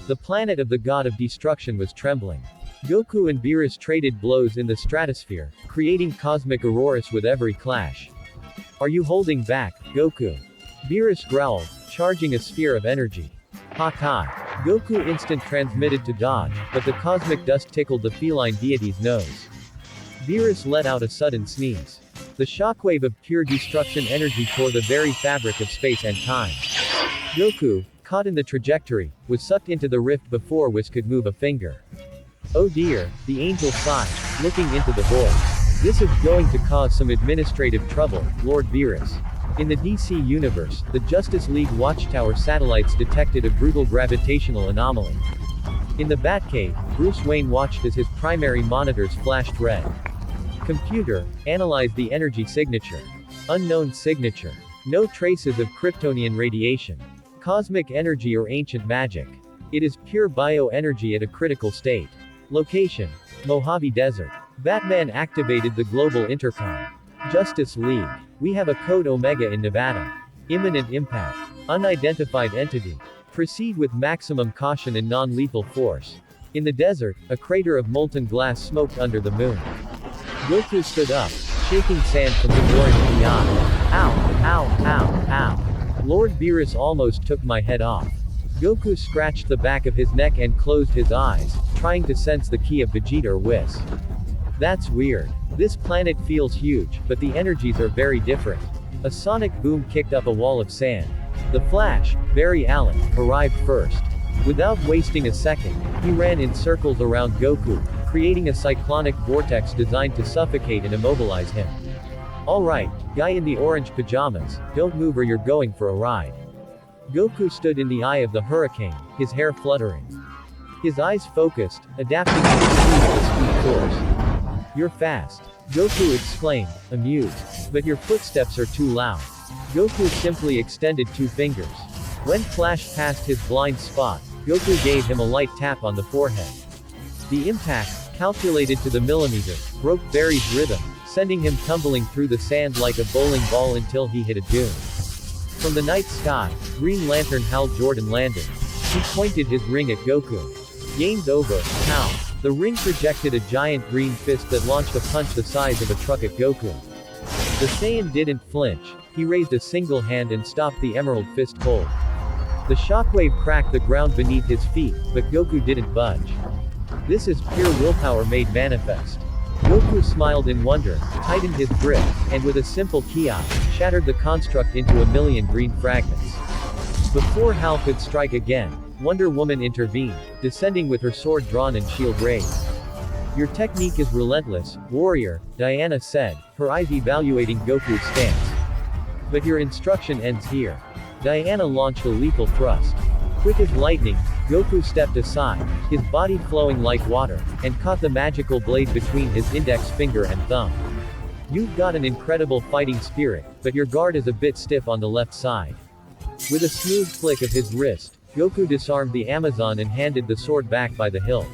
The planet of the god of destruction was trembling. Goku and Beerus traded blows in the stratosphere, creating cosmic auroras with every clash. Are you holding back, Goku? Beerus growled, charging a sphere of energy. Ha! Goku instant transmitted to dodge, but the cosmic dust tickled the feline deity's nose. Beerus let out a sudden sneeze. The shockwave of pure destruction energy tore the very fabric of space and time. Goku, caught in the trajectory, was sucked into the rift before Whis could move a finger. Oh dear, the angel sighed, looking into the void. This is going to cause some administrative trouble, Lord Beerus. In the DC universe, the Justice League Watchtower satellites detected a brutal gravitational anomaly. In the Batcave, Bruce Wayne watched as his primary monitors flashed red. Computer, analyze the energy signature. Unknown signature. No traces of Kryptonian radiation. Cosmic energy or ancient magic. It is pure bioenergy at a critical state. Location: Mojave Desert. Batman activated the global intercom. Justice League. We have a code Omega in Nevada. Imminent impact. Unidentified entity. Proceed with maximum caution and non-lethal force. In the desert, a crater of molten glass smoked under the moon. Goku stood up, shaking sand from his orange eye. Ow! Lord Beerus almost took my head off. Goku scratched the back of his neck and closed his eyes, trying to sense the key of Vegeta or Whis. That's weird. This planet feels huge, but the energies are very different. A sonic boom kicked up a wall of sand. The Flash, Barry Allen, arrived first. Without wasting a second, he ran in circles around Goku, creating a cyclonic vortex designed to suffocate and immobilize him. Alright, guy in the orange pajamas, don't move or you're going for a ride. Goku stood in the eye of the hurricane, his hair fluttering. His eyes focused, adapting to the speed of the speed force. You're fast. Goku exclaimed, amused. But your footsteps are too loud. Goku simply extended 2 fingers. When Flash passed his blind spot, Goku gave him a light tap on the forehead. The impact, calculated to the millimeter, broke Barry's rhythm, sending him tumbling through the sand like a bowling ball until he hit a dune. From the night sky, Green Lantern Hal Jordan landed. He pointed his ring at Goku. Game's over, Hal. The ring projected a giant green fist that launched a punch the size of a truck at Goku. The Saiyan didn't flinch. He raised a single hand and stopped the emerald fist cold. The shockwave cracked the ground beneath his feet, but Goku didn't budge. This is pure willpower made manifest. Goku smiled in wonder, tightened his grip, and with a simple ki, shattered the construct into a million green fragments. Before Hal could strike again, Wonder Woman intervened, descending with her sword drawn and shield raised. Your technique is relentless, warrior, Diana said, her eyes evaluating Goku's stance. But your instruction ends here. Diana launched a lethal thrust. Quick as lightning, Goku stepped aside, his body flowing like water, and caught the magical blade between his index finger and thumb. You've got an incredible fighting spirit, but your guard is a bit stiff on the left side. With a smooth flick of his wrist, Goku disarmed the Amazon and handed the sword back by the hilt.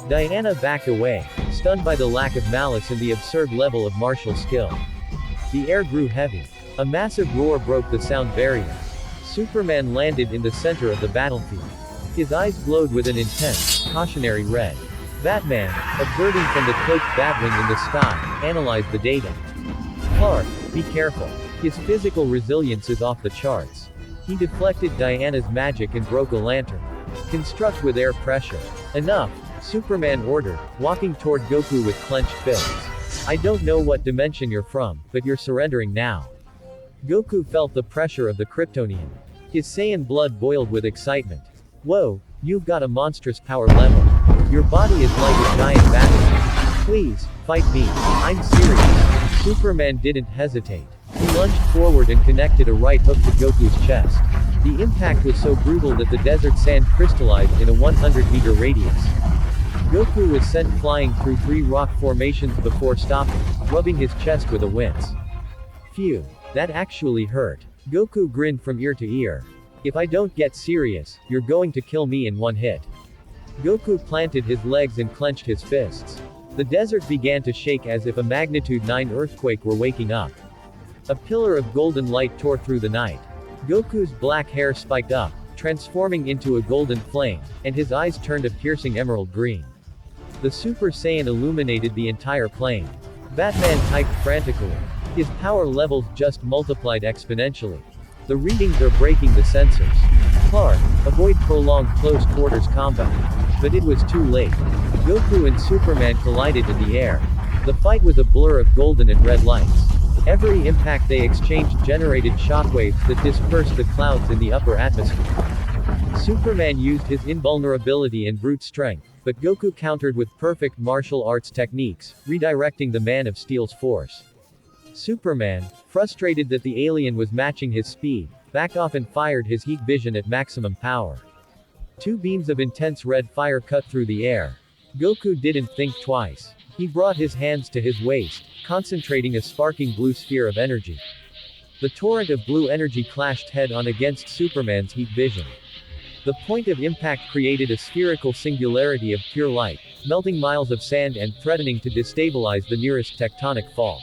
Diana backed away, stunned by the lack of malice and the absurd level of martial skill. The air grew heavy. A massive roar broke the sound barrier. Superman landed in the center of the battlefield. His eyes glowed with an intense, cautionary red. Batman, observing from the cloaked Batwing in the sky, analyzed the data. Clark, be careful. His physical resilience is off the charts. He deflected Diana's magic and broke a lantern. Construct with air pressure. Enough, Superman ordered, walking toward Goku with clenched fists. I don't know what dimension you're from, but you're surrendering now. Goku felt the pressure of the Kryptonian. His Saiyan blood boiled with excitement. Whoa, you've got a monstrous power level. Your body is like a giant battle. Please, fight me. I'm serious. Superman didn't hesitate. He lunged forward and connected a right hook to Goku's chest. The impact was so brutal that the desert sand crystallized in a 100-meter radius. Goku was sent flying through 3 rock formations before stopping, rubbing his chest with a wince. Phew. That actually hurt. Goku grinned from ear to ear. If I don't get serious, you're going to kill me in 1 hit. Goku planted his legs and clenched his fists. The desert began to shake as if a magnitude 9 earthquake were waking up. A pillar of golden light tore through the night. Goku's black hair spiked up, transforming into a golden flame, and his eyes turned a piercing emerald green. The Super Saiyan illuminated the entire plane. Batman typed frantically. His power levels just multiplied exponentially. The readings are breaking the sensors. Clark, avoid prolonged close quarters combat. But it was too late. Goku and Superman collided in the air. The fight was a blur of golden and red lights. Every impact they exchanged generated shockwaves that dispersed the clouds in the upper atmosphere. Superman used his invulnerability and brute strength, but Goku countered with perfect martial arts techniques, redirecting the Man of Steel's force. Superman, frustrated that the alien was matching his speed, backed off and fired his heat vision at maximum power. Two beams of intense red fire cut through the air. Goku didn't think twice. He brought his hands to his waist, concentrating a sparking blue sphere of energy. The torrent of blue energy clashed head-on against Superman's heat vision. The point of impact created a spherical singularity of pure light, melting miles of sand and threatening to destabilize the nearest tectonic fault.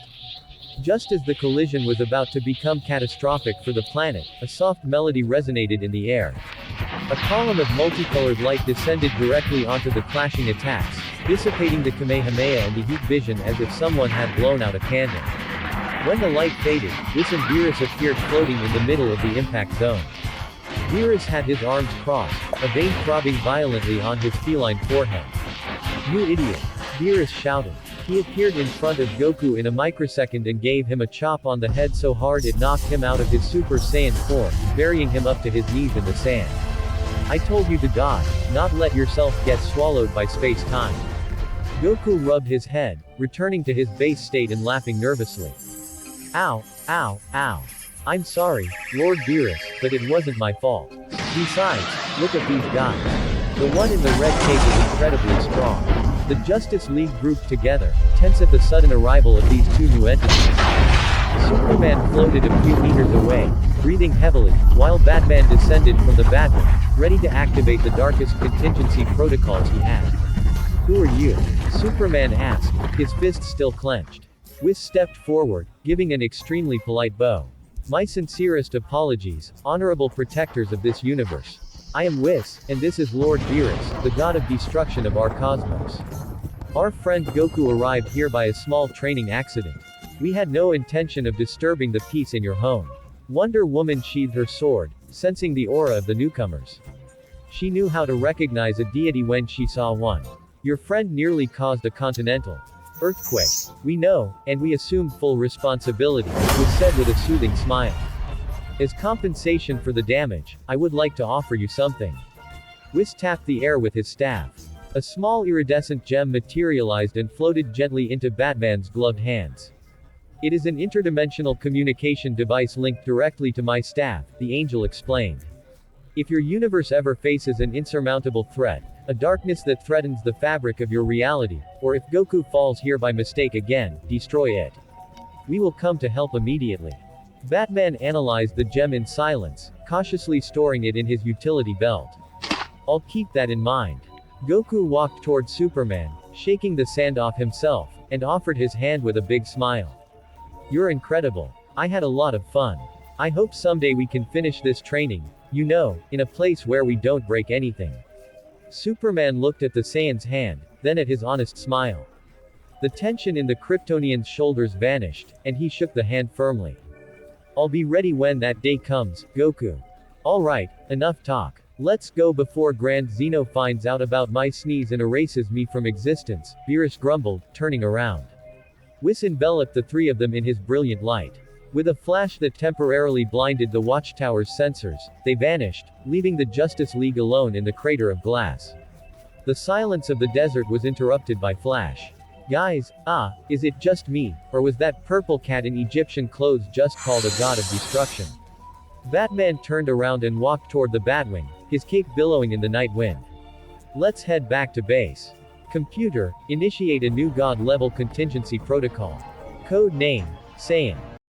Just as the collision was about to become catastrophic for the planet, a soft melody resonated in the air. A column of multicolored light descended directly onto the clashing attacks, dissipating the Kamehameha and the heat vision as if someone had blown out a candle. When the light faded, Whis and Beerus appeared floating in the middle of the impact zone. Beerus had his arms crossed, a vein throbbing violently on his feline forehead. "You idiot!" Beerus shouted. He appeared in front of Goku in a microsecond and gave him a chop on the head so hard it knocked him out of his Super Saiyan form, burying him up to his knees in the sand. "I told you to dodge, not let yourself get swallowed by space-time." Goku rubbed his head, returning to his base state and laughing nervously. "Ow, ow, ow. I'm sorry, Lord Beerus, but it wasn't my fault. Besides, look at these guys. The one in the red cape is incredibly strong." The Justice League grouped together, tense at the sudden arrival of these two new entities. Superman floated a few meters away, breathing heavily, while Batman descended from the Batwing, ready to activate the darkest contingency protocols he had. "Who are you?" Superman asked, his fists still clenched. Whis stepped forward, giving an extremely polite bow. "My sincerest apologies, honorable protectors of this universe. I am Whis, and this is Lord Beerus, the god of destruction of our cosmos. Our friend Goku arrived here by a small training accident. We had no intention of disturbing the peace in your home." Wonder Woman sheathed her sword, sensing the aura of the newcomers. She knew how to recognize a deity when she saw one. "Your friend nearly caused a continental earthquake. We know, and we assume full responsibility," was said with a soothing smile. "As compensation for the damage, I would like to offer you something." Whis tapped the air with his staff. A small iridescent gem materialized and floated gently into Batman's gloved hands. "It is an interdimensional communication device linked directly to my staff," the angel explained. "If your universe ever faces an insurmountable threat, a darkness that threatens the fabric of your reality, or if Goku falls here by mistake again, destroy it. We will come to help immediately." Batman analyzed the gem in silence, cautiously storing it in his utility belt. "I'll keep that in mind." Goku walked toward Superman, shaking the sand off himself, and offered his hand with a big smile. "You're incredible. I had a lot of fun. I hope someday we can finish this training, you know, in a place where we don't break anything." Superman looked at the Saiyan's hand, then at his honest smile. The tension in the Kryptonian's shoulders vanished, and he shook the hand firmly. "I'll be ready when that day comes, Goku." "All right, enough talk. Let's go before Grand Zeno finds out about my sneeze and erases me from existence," Beerus grumbled, turning around. Whis enveloped the three of them in his brilliant light. With a flash that temporarily blinded the watchtower's sensors, they vanished, leaving the Justice League alone in the crater of glass. The silence of the desert was interrupted by Flash. "Guys, is it just me, or was that purple cat in Egyptian clothes just called a god of destruction?" Batman turned around and walked toward the Batwing, his cape billowing in the night wind. "Let's head back to base. Computer, initiate a new god-level contingency protocol. Code name, Saiyan."